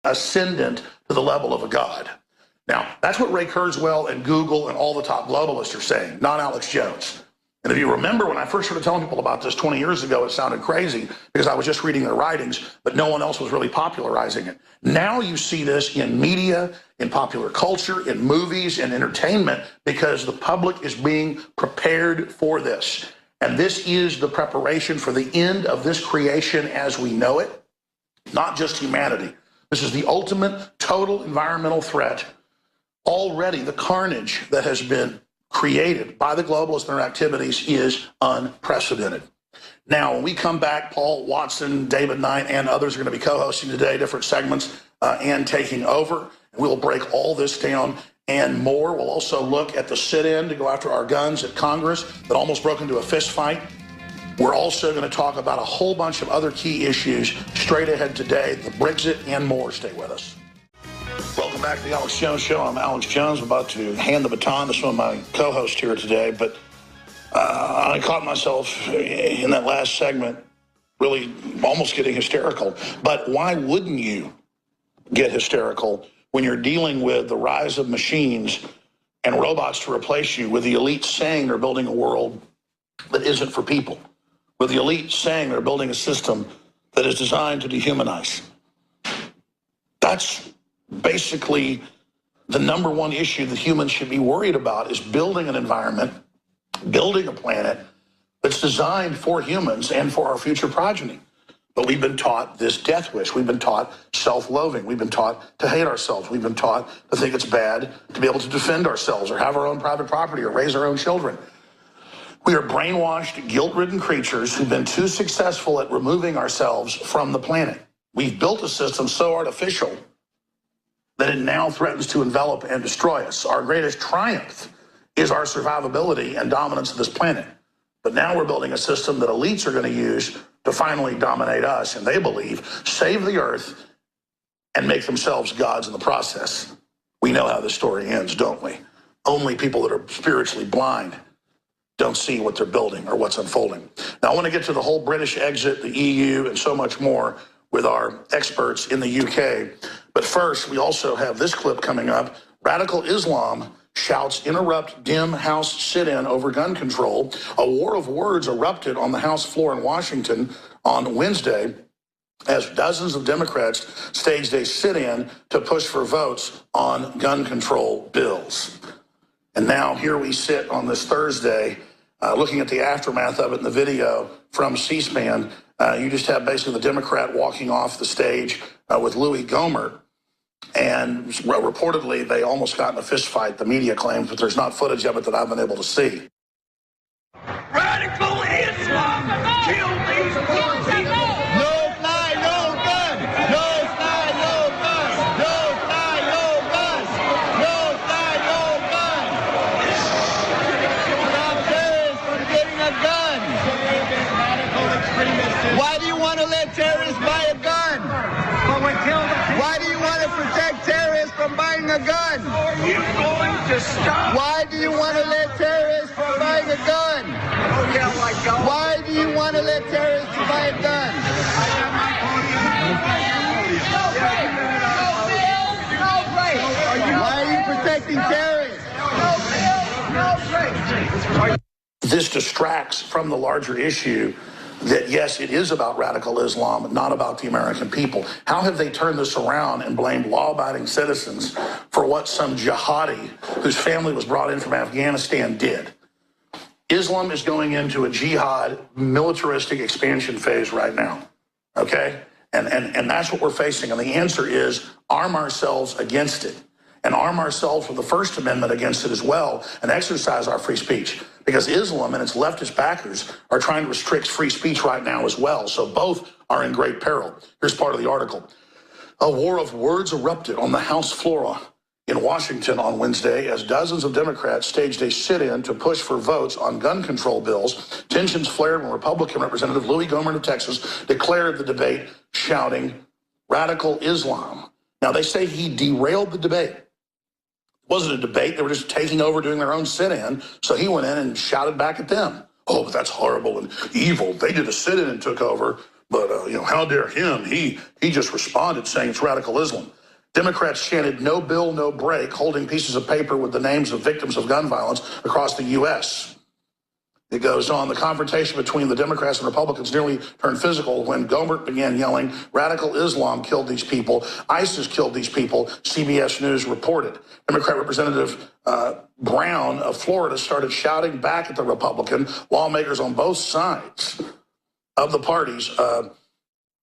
ascendant to the level of a god. Now, that's what Ray Kurzweil and Google and all the top globalists are saying, not Alex Jones. And if you remember, when I first started telling people about this 20 years ago, it sounded crazy because I was just reading their writings, but no one else was really popularizing it. Now you see this in media, in popular culture, in movies, and entertainment, because the public is being prepared for this. And this is the preparation for the end of this creation as we know it, not just humanity. This is the ultimate total environmental threat. Already the carnage that has been created by the globalists and their activities is unprecedented. Now, when we come back, Paul Watson, David Knight, and others are going to be co-hosting today, different segments, and taking over. We'll break all this down and more. We'll also look at the sit-in to go after our guns at Congress that almost broke into a fist fight. We're also going to talk about a whole bunch of other key issues straight ahead today, the Brexit and more. Stay with us. Welcome back to the Alex Jones Show. I'm Alex Jones. I'm about to hand the baton to some of my co-hosts here today, but I caught myself in that last segment really almost getting hysterical. But why wouldn't you get hysterical when you're dealing with the rise of machines and robots to replace you, with the elite saying they're building a world that isn't for people, with the elite saying they're building a system that is designed to dehumanize? That's basically the number one issue that humans should be worried about, is building an environment, building a planet that's designed for humans and for our future progeny. But we've been taught this death wish. We've been taught self-loathing. We've been taught to hate ourselves. We've been taught to think it's bad to be able to defend ourselves or have our own private property or raise our own children. We are brainwashed, guilt-ridden creatures who've been too successful at removing ourselves from the planet. We've built a system so artificial that it now threatens to envelop and destroy us. Our greatest triumph is our survivability and dominance of this planet. But now we're building a system that elites are going to use to finally dominate us, and they believe save the earth and make themselves gods in the process. We know how the story ends, don't we? Only people that are spiritually blind don't see what they're building or what's unfolding. Now, I want to get to the whole British exit, the EU, and so much more with our experts in the UK. But first, we also have this clip coming up. Radical Islam shouts interrupt dim House sit-in over gun control. A war of words erupted on the House floor in Washington on Wednesday as dozens of Democrats staged a sit-in to push for votes on gun control bills. And now here we sit on this Thursday, looking at the aftermath of it in the video from C-SPAN. You just have basically the Democrat walking off the stage with Louis Gohmert. And reportedly, they almost got in a fist fight, the media claims, but there's not footage of it that I've been able to see. Radical Islam! Kill these poor people! No fly, no gun! No fly, no gun! No fly, no gun! No fly, no gun! Stop terrorists from getting a gun! Why do you want to let terrorists buy a gun? Why do you want to protect terrorists from buying a gun? Are you going to stop? Why do you want to let terrorists from buying a gun? Oh, yeah, like God. Why do you want to let terrorists buy a gun? Why are you protecting terrorists? This distracts from the larger issue that, yes, it is about radical Islam, not about the American people. How have they turned this around and blamed law-abiding citizens for what some jihadi whose family was brought in from Afghanistan did? Islam is going into a jihad militaristic expansion phase right now, okay? And that's what we're facing. And the answer is arm ourselves against it, and arm ourselves with the First Amendment against it as well, and exercise our free speech. Because Islam and its leftist backers are trying to restrict free speech right now as well. So both are in great peril. Here's part of the article. A war of words erupted on the House floor in Washington on Wednesday as dozens of Democrats staged a sit-in to push for votes on gun control bills. Tensions flared when Republican Representative Louis Gohmert of Texas declared the debate, shouting, "Radical Islam." Now, they say he derailed the debate. It wasn't a debate. They were just taking over, doing their own sit-in. So he went in and shouted back at them. Oh, but that's horrible and evil. They did a sit-in and took over. But, how dare him? He just responded saying it's radical Islam. Democrats chanted, no bill, no break, holding pieces of paper with the names of victims of gun violence across the U.S. It goes on, the confrontation between the Democrats and Republicans nearly turned physical when Gohmert began yelling, radical Islam killed these people, ISIS killed these people, CBS News reported. Democrat Representative Brown of Florida started shouting back at the Republican. Lawmakers on both sides of the parties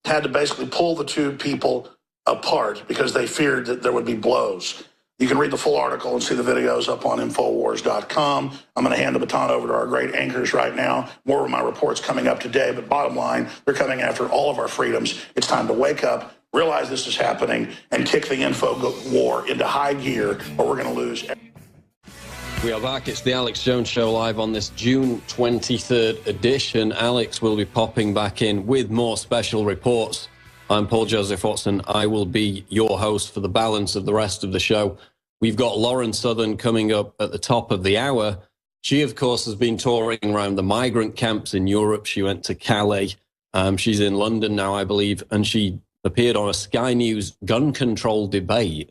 had to basically pull the two people apart because they feared that there would be blows. You can read the full article and see the videos up on Infowars.com. I'm going to hand the baton over to our great anchors right now. More of my reports coming up today, but bottom line, they're coming after all of our freedoms. It's time to wake up, realize this is happening, and kick the info war into high gear, or we're going to lose. We are back. It's the Alex Jones Show live on this June 23rd edition. Alex will be popping back in with more special reports. I'm Paul Joseph Watson. I will be your host for the balance of the rest of the show. We've got Lauren Southern coming up at the top of the hour. She, of course, has been touring around the migrant camps in Europe. She went to Calais. She's in London now, I believe, and she appeared on a Sky News gun control debate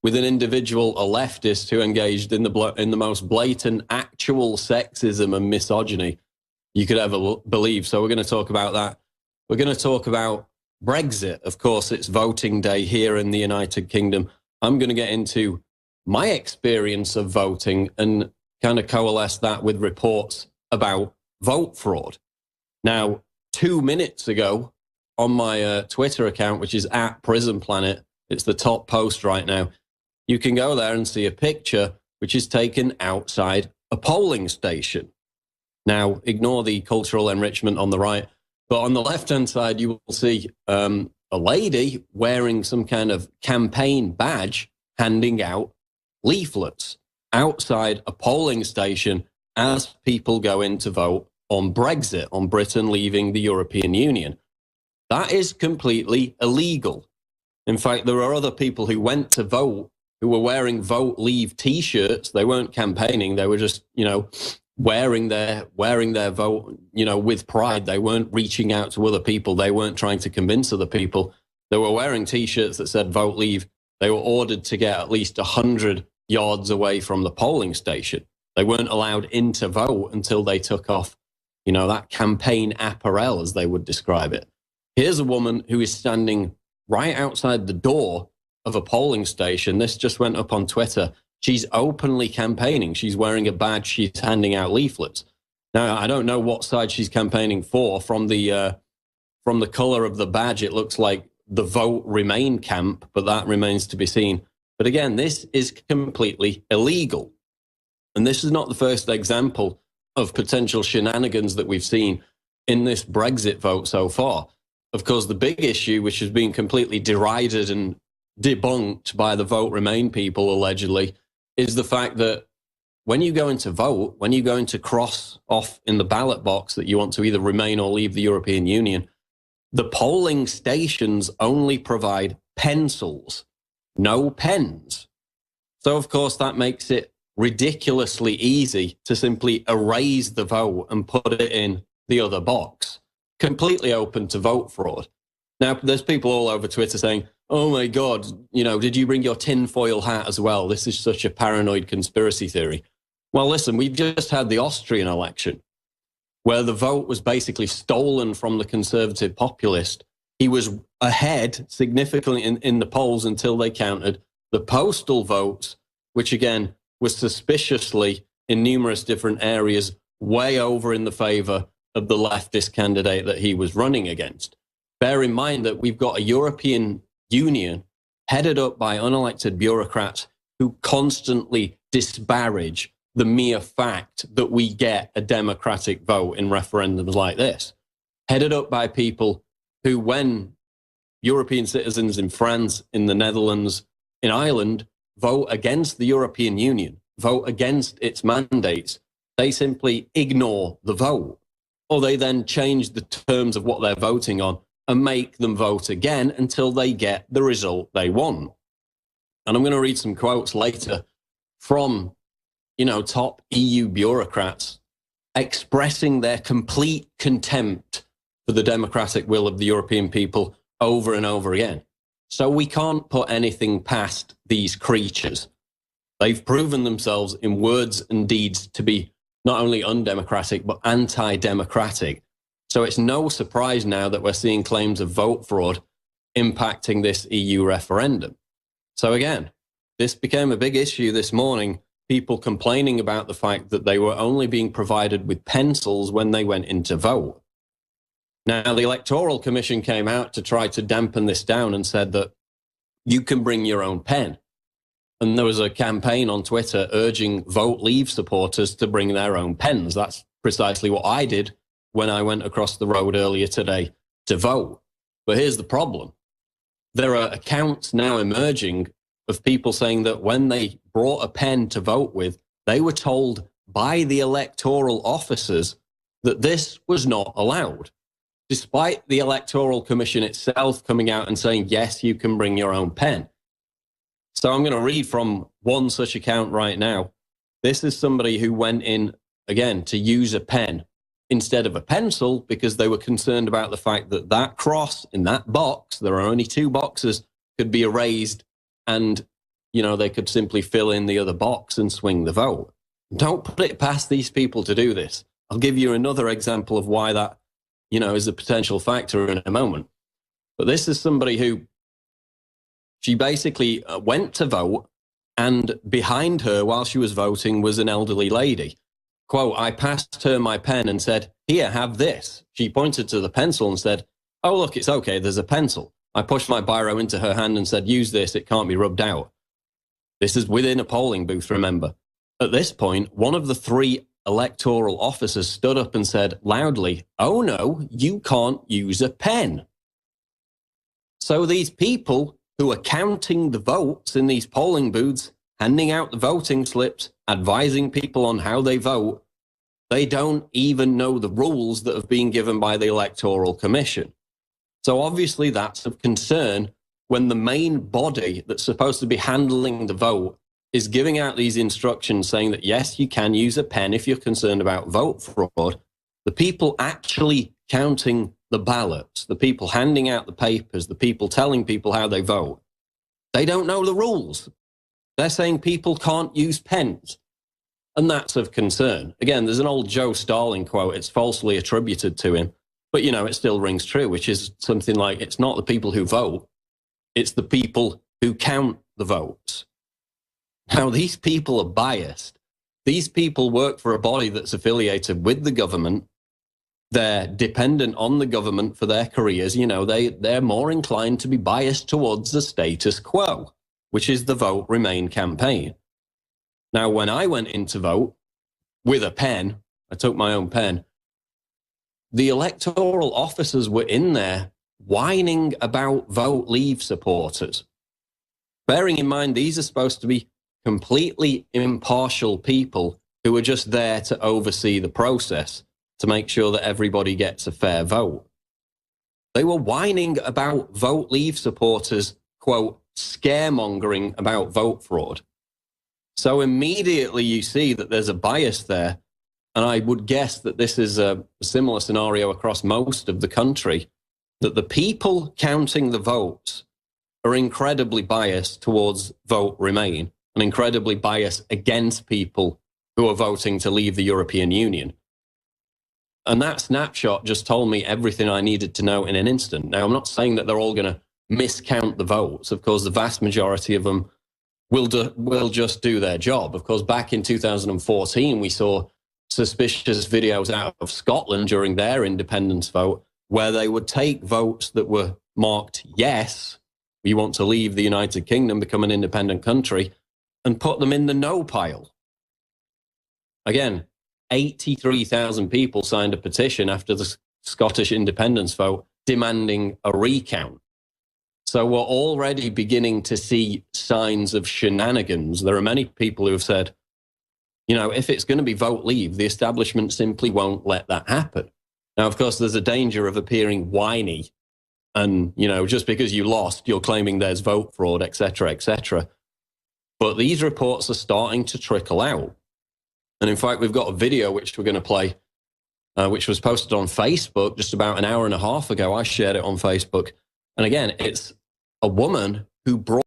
with an individual, a leftist, who engaged in the most blatant actual sexism and misogyny you could ever believe. So we're going to talk about that. We're going to talk about Brexit. Of course, it's voting day here in the United Kingdom. I'm going to get into my experience of voting and kind of coalesce that with reports about vote fraud. Now, 2 minutes ago on my Twitter account, which is @PrisonPlanet, it's the top post right now, you can go there and see a picture which is taken outside a polling station. Now, ignore the cultural enrichment on the right. But on the left-hand side, you will see a lady wearing some kind of campaign badge handing out leaflets outside a polling station as people go in to vote on Brexit, on Britain leaving the European Union. That is completely illegal. In fact, there are other people who went to vote who were wearing Vote Leave T-shirts. They weren't campaigning. They were just, wearing their vote, with pride. They weren't reaching out to other people. They weren't trying to convince other people. They were wearing T-shirts that said vote leave. They were ordered to get at least 100 yards away from the polling station. They weren't allowed in to vote until they took off, that campaign apparel, as they would describe it. Here's a woman who is standing right outside the door of a polling station. This just went up on Twitter. She's openly campaigning. She's wearing a badge. She's handing out leaflets. Now, I don't know what side she's campaigning for. From the color of the badge, it looks like the Vote Remain camp, but that remains to be seen. But again, this is completely illegal. And this is not the first example of potential shenanigans that we've seen in this Brexit vote so far. Of course, the big issue, which has been completely derided and debunked by the Vote Remain people, allegedly, is the fact that when you go into vote, when you go into cross off in the ballot box that you want to either remain or leave the European Union, the polling stations only provide pencils, no pens. So, of course, that makes it ridiculously easy to simply erase the vote and put it in the other box, completely open to vote fraud. Now, there's people all over Twitter saying, oh my God, did you bring your tinfoil hat as well? This is such a paranoid conspiracy theory. Well, listen, we've just had the Austrian election where the vote was basically stolen from the conservative populist. He was ahead significantly in the polls until they counted the postal votes, which again was suspiciously in numerous different areas way over in the favor of the leftist candidate that he was running against. Bear in mind that we've got a European Union headed up by unelected bureaucrats who constantly disparage the mere fact that we get a democratic vote in referendums like this. Headed up by people who, when European citizens in France, in the Netherlands, in Ireland, vote against the European Union, vote against its mandates, they simply ignore the vote. Or they then change the terms of what they're voting on and make them vote again until they get the result they want. And I'm going to read some quotes later from, top EU bureaucrats expressing their complete contempt for the democratic will of the European people over and over again. So we can't put anything past these creatures. They've proven themselves in words and deeds to be not only undemocratic, but anti-democratic. So it's no surprise now that we're seeing claims of vote fraud impacting this EU referendum. So again, this became a big issue this morning, people complaining about the fact that they were only being provided with pencils when they went in to vote. Now, the Electoral Commission came out to try to dampen this down and said that you can bring your own pen. And there was a campaign on Twitter urging Vote Leave supporters to bring their own pens. That's precisely what I did when I went across the road earlier today to vote. But here's the problem. There are accounts now emerging of people saying that when they brought a pen to vote with, they were told by the electoral officers that this was not allowed, despite the Electoral Commission itself coming out and saying, yes, you can bring your own pen. So I'm going to read from one such account right now. This is somebody who went in, again, to use a pen instead of a pencil because they were concerned about the fact that that cross in that box, there are only 2 boxes, could be erased and, you know, they could simply fill in the other box and swing the vote. Don't put it past these people to do this. I'll give you another example of why that, you know, is a potential factor in a moment. But this is somebody who, she basically went to vote, and behind her while she was voting was an elderly lady. Quote, I passed her my pen and said, here, have this. She pointed to the pencil and said, oh, look, it's okay, there's a pencil. I pushed my biro into her hand and said, use this, it can't be rubbed out. This is within a polling booth, remember. At this point, one of the 3 electoral officers stood up and said loudly, oh no, you can't use a pen. So these people who are counting the votes in these polling booths, handing out the voting slips, advising people on how they vote, they don't even know the rules that have been given by the Electoral Commission. So obviously that's of concern when the main body that's supposed to be handling the vote is giving out these instructions saying that, yes, you can use a pen if you're concerned about vote fraud. The people actually counting the ballots, the people handing out the papers, the people telling people how they vote, they don't know the rules. They're saying people can't use pens. And that's of concern. Again, there's an old Joe Stalin quote. It's falsely attributed to him. But, you know, it still rings true, which is something like, it's not the people who vote, it's the people who count the votes. Now, these people are biased. These people work for a body that's affiliated with the government. They're dependent on the government for their careers. You know, they're more inclined to be biased towards the status quo, which is the Vote Remain campaign. Now, when I went in to vote with a pen, I took my own pen, the electoral officers were in there whining about Vote Leave supporters. Bearing in mind, these are supposed to be completely impartial people who are just there to oversee the process, to make sure that everybody gets a fair vote. They were whining about Vote Leave supporters, quote, scaremongering about vote fraud. So immediately you see that there's a bias there, and I would guess that this is a similar scenario across most of the country, that the people counting the votes are incredibly biased towards Vote Remain and incredibly biased against people who are voting to leave the European Union. And that snapshot just told me everything I needed to know in an instant. Now, I'm not saying that they're all going to miscount the votes. Of course, the vast majority of them will just do their job. Of course, back in 2014, we saw suspicious videos out of Scotland during their independence vote, where they would take votes that were marked yes, we want to leave the United Kingdom, become an independent country, and put them in the no pile. Again, 83,000 people signed a petition after the Scottish independence vote demanding a recount. So we're already beginning to see signs of shenanigans. There are many people who have said, you know, if it's going to be Vote Leave, the establishment simply won't let that happen. Now, of course, there's a danger of appearing whiny and, you know, just because you lost, you're claiming there's vote fraud, etc., etc. But these reports are starting to trickle out. And in fact, we've got a video which we're going to play which was posted on Facebook just about an hour and a half ago. I shared it on Facebook. And again, it's a woman who brought